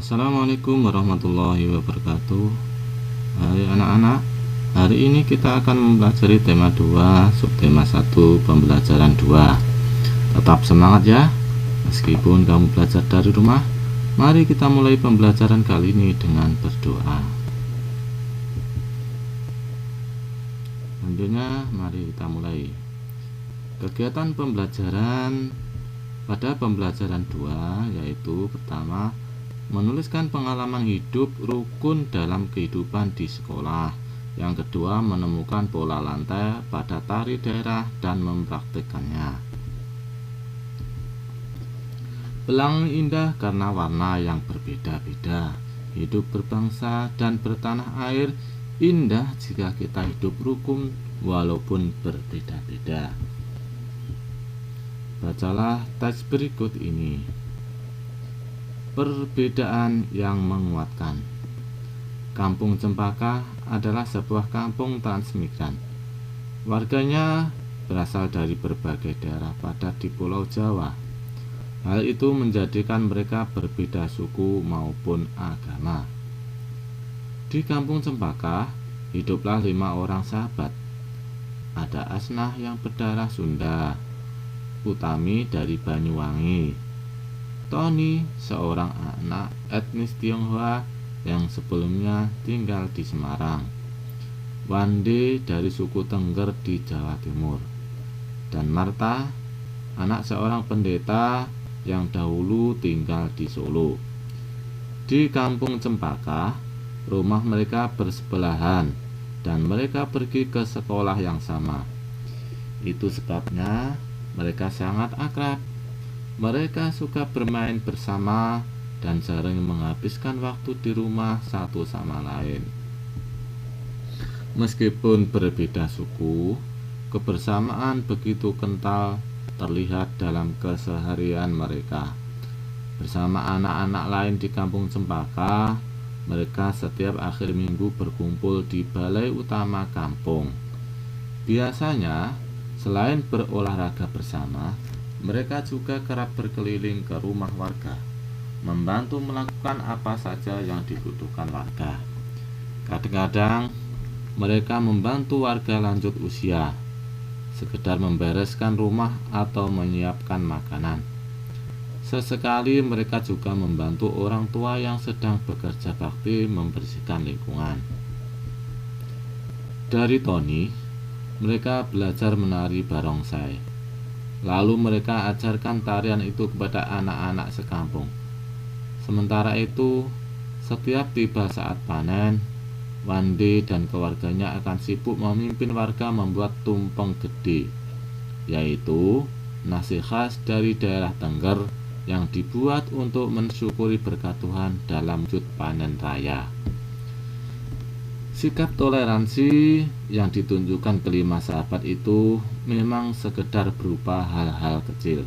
Assalamualaikum warahmatullahi wabarakatuh. Hai anak-anak, hari ini kita akan mempelajari tema 2, subtema 1, pembelajaran 2. Tetap semangat ya, meskipun kamu belajar dari rumah. Mari kita mulai pembelajaran kali ini dengan berdoa. Selanjutnya, mari kita mulai kegiatan pembelajaran pada pembelajaran 2, yaitu pertama, menuliskan pengalaman hidup rukun dalam kehidupan di sekolah. Yang kedua, menemukan pola lantai pada tari daerah dan mempraktikkannya. Pelangi indah karena warna yang berbeda-beda. Hidup berbangsa dan bertanah air indah jika kita hidup rukun walaupun berbeda-beda. Bacalah teks berikut ini. Perbedaan yang menguatkan. Kampung Cempaka adalah sebuah kampung transmigran. Warganya berasal dari berbagai daerah padat di Pulau Jawa. Hal itu menjadikan mereka berbeda suku maupun agama. Di Kampung Cempaka hiduplah 5 orang sahabat. Ada Asnah yang berdarah Sunda, Utami dari Banyuwangi, Tony, seorang anak etnis Tionghoa yang sebelumnya tinggal di Semarang, Wande dari suku Tengger di Jawa Timur, dan Marta, anak seorang pendeta yang dahulu tinggal di Solo. Di Kampung Cempaka, rumah mereka bersebelahan dan mereka pergi ke sekolah yang sama. Itu sebabnya mereka sangat akrab. Mereka suka bermain bersama dan sering menghabiskan waktu di rumah satu sama lain. Meskipun berbeda suku, kebersamaan begitu kental terlihat dalam keseharian mereka. Bersama anak-anak lain di Kampung Cempaka, mereka setiap akhir minggu berkumpul di balai utama kampung. Biasanya, selain berolahraga bersama, mereka juga kerap berkeliling ke rumah warga, membantu melakukan apa saja yang dibutuhkan warga. Kadang-kadang mereka membantu warga lanjut usia, sekedar membereskan rumah atau menyiapkan makanan. Sesekali mereka juga membantu orang tua yang sedang bekerja bakti membersihkan lingkungan. Dari Tony, mereka belajar menari barongsai. Lalu mereka ajarkan tarian itu kepada anak-anak sekampung. Sementara itu, setiap tiba saat panen, Wande dan keluarganya akan sibuk memimpin warga membuat tumpeng gede, yaitu nasi khas dari daerah Tengger yang dibuat untuk mensyukuri berkat Tuhan dalam wujud panen raya. Sikap toleransi yang ditunjukkan kelima sahabat itu memang sekedar berupa hal-hal kecil.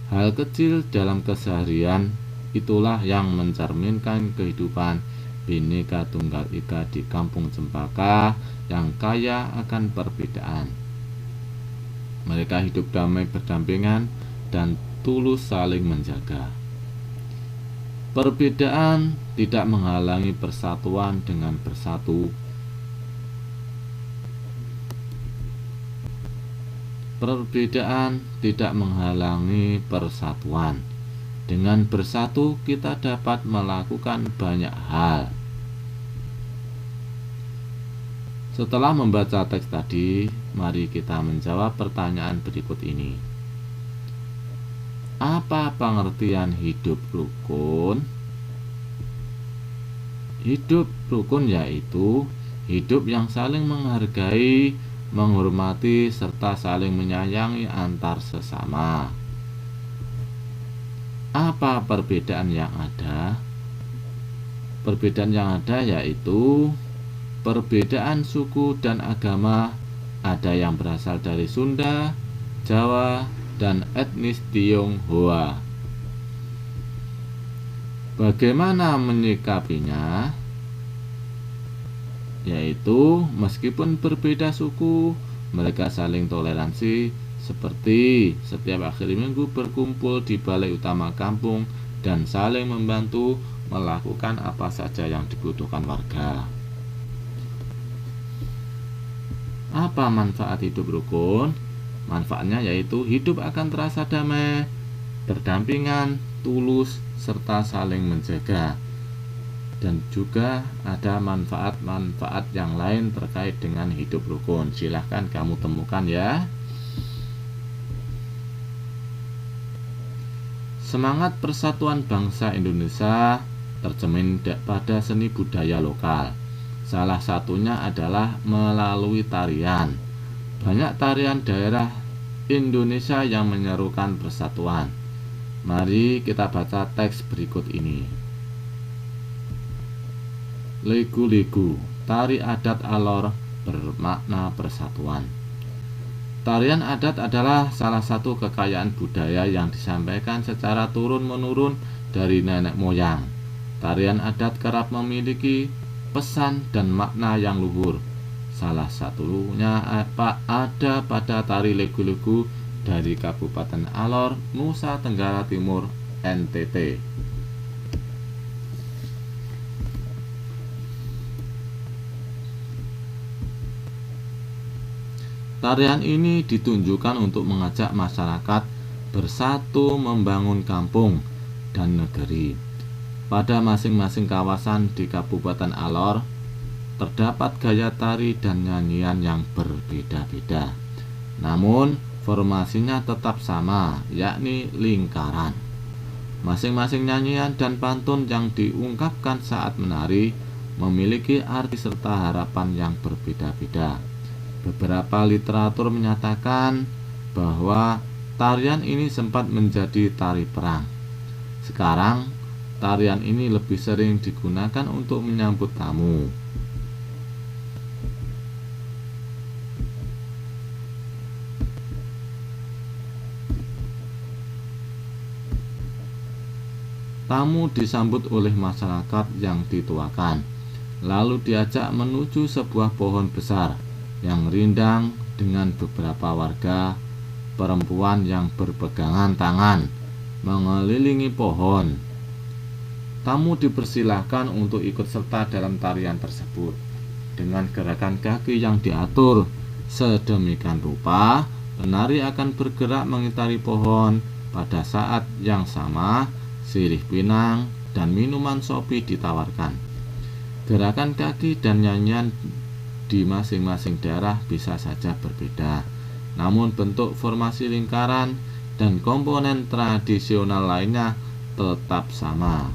Hal kecil dalam keseharian itulah yang mencerminkan kehidupan Bhinneka Tunggal Ika di Kampung Cempaka yang kaya akan perbedaan. Mereka hidup damai berdampingan dan tulus saling menjaga. Perbedaan tidak menghalangi persatuan dengan bersatu. Perbedaan tidak menghalangi persatuan. Dengan bersatu kita dapat melakukan banyak hal. Setelah membaca teks tadi, mari kita menjawab pertanyaan berikut ini. Apa pengertian hidup rukun? Hidup rukun yaitu hidup yang saling menghargai, menghormati, serta saling menyayangi antar sesama. Apa perbedaan yang ada? Perbedaan yang ada yaitu perbedaan suku dan agama. Ada yang berasal dari Sunda, Jawa, dan etnis Tionghoa. Bagaimana menyikapinya? Yaitu meskipun berbeda suku, mereka saling toleransi, seperti setiap akhir minggu berkumpul di balai utama kampung dan saling membantu melakukan apa saja yang dibutuhkan warga. Apa manfaat hidup rukun? Manfaatnya yaitu hidup akan terasa damai, berdampingan, tulus, serta saling menjaga. Dan juga ada manfaat-manfaat yang lain terkait dengan hidup rukun. Silahkan kamu temukan ya. Semangat persatuan bangsa Indonesia tercermin pada seni budaya lokal. Salah satunya adalah melalui tarian. Banyak tarian daerah Indonesia yang menyerukan persatuan. Mari kita baca teks berikut ini. Legu-legu, tari adat Alor bermakna persatuan. Tarian adat adalah salah satu kekayaan budaya yang disampaikan secara turun-menurun dari nenek moyang. Tarian adat kerap memiliki pesan dan makna yang luhur. Salah satunya ada pada tari legu-legu dari Kabupaten Alor, Nusa Tenggara Timur, NTT. Tarian ini ditunjukkan untuk mengajak masyarakat bersatu membangun kampung dan negeri. Pada masing-masing kawasan di Kabupaten Alor, terdapat gaya tari dan nyanyian yang berbeda-beda. Namun, formasinya tetap sama, yakni lingkaran. Masing-masing nyanyian dan pantun yang diungkapkan saat menari memiliki arti serta harapan yang berbeda-beda. Beberapa literatur menyatakan bahwa tarian ini sempat menjadi tari perang. Sekarang, tarian ini lebih sering digunakan untuk menyambut tamu. Tamu disambut oleh masyarakat yang dituakan, lalu diajak menuju sebuah pohon besar yang rindang dengan beberapa warga perempuan yang berpegangan tangan mengelilingi pohon. Tamu dipersilahkan untuk ikut serta dalam tarian tersebut dengan gerakan kaki yang diatur sedemikian rupa. Penari akan bergerak mengitari pohon. Pada saat yang sama, sirih pinang dan minuman sopi ditawarkan. Gerakan kaki dan nyanyian di masing-masing daerah bisa saja berbeda, namun bentuk formasi lingkaran dan komponen tradisional lainnya tetap sama.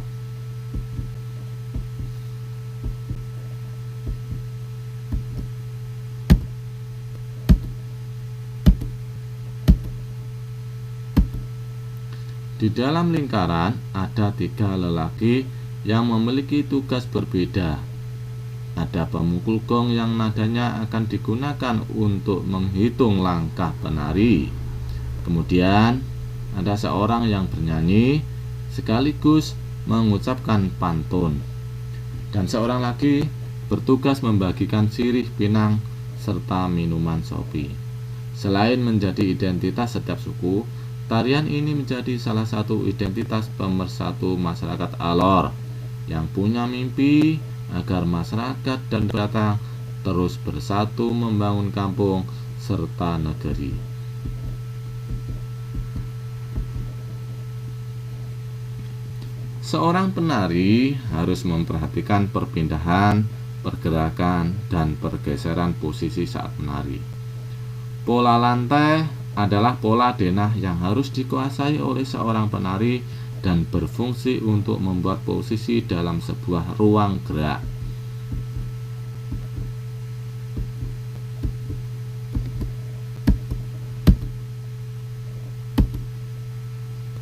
Di dalam lingkaran ada 3 lelaki yang memiliki tugas berbeda. Ada pemukul gong yang nadanya akan digunakan untuk menghitung langkah penari. Kemudian ada seorang yang bernyanyi sekaligus mengucapkan pantun. Dan seorang lagi bertugas membagikan sirih pinang serta minuman sopi. Selain menjadi identitas setiap suku, tarian ini menjadi salah satu identitas pemersatu masyarakat Alor yang punya mimpi agar masyarakat dan pendatang terus bersatu membangun kampung serta negeri. Seorang penari harus memperhatikan perpindahan, pergerakan, dan pergeseran posisi saat menari. Pola lantai adalah pola denah yang harus dikuasai oleh seorang penari dan berfungsi untuk membuat posisi dalam sebuah ruang gerak.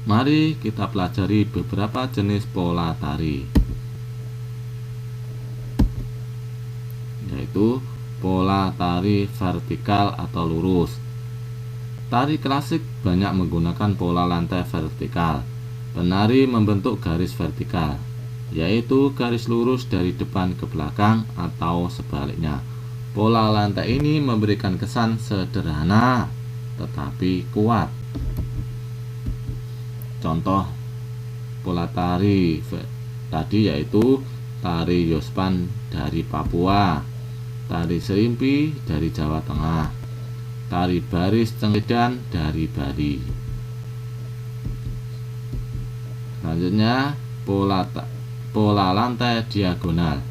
Mari kita pelajari beberapa jenis pola tari, yaitu pola tari vertikal atau lurus. Tari klasik banyak menggunakan pola lantai vertikal. Penari membentuk garis vertikal, yaitu garis lurus dari depan ke belakang atau sebaliknya. Pola lantai ini memberikan kesan sederhana tetapi kuat. Contoh pola tari tadi, yaitu tari Yospan dari Papua, tari Serimpi dari Jawa Tengah, tari Baris Cengidan dari Bali. Selanjutnya pola lantai diagonal,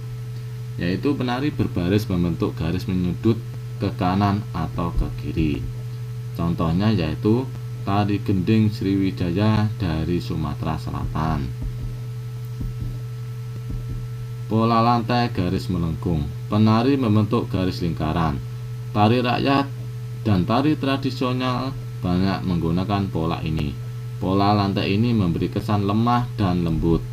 yaitu penari berbaris membentuk garis menyudut ke kanan atau ke kiri. Contohnya yaitu tari gending Sriwijaya dari Sumatera Selatan. Pola lantai garis melengkung, penari membentuk garis lingkaran. Tari rakyat dan tari tradisional banyak menggunakan pola ini. Pola lantai ini memberi kesan lemah dan lembut.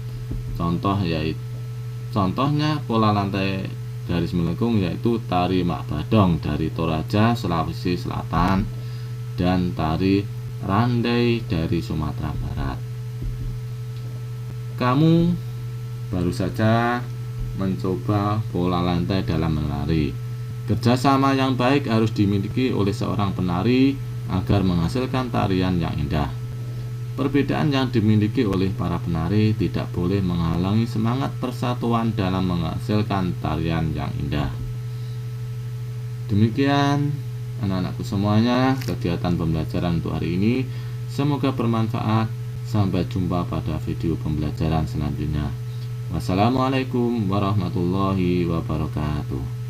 Contohnya pola lantai garis melengkung yaitu tari Mak Badong dari Toraja, Sulawesi Selatan, dan tari Randai dari Sumatera Barat. Kamu baru saja mencoba pola lantai dalam menari. Kerjasama yang baik harus dimiliki oleh seorang penari agar menghasilkan tarian yang indah. Perbedaan yang dimiliki oleh para penari tidak boleh menghalangi semangat persatuan dalam menghasilkan tarian yang indah. Demikian anak-anakku semuanya, kegiatan pembelajaran untuk hari ini. Semoga bermanfaat. Sampai jumpa pada video pembelajaran selanjutnya. Wassalamualaikum warahmatullahi wabarakatuh.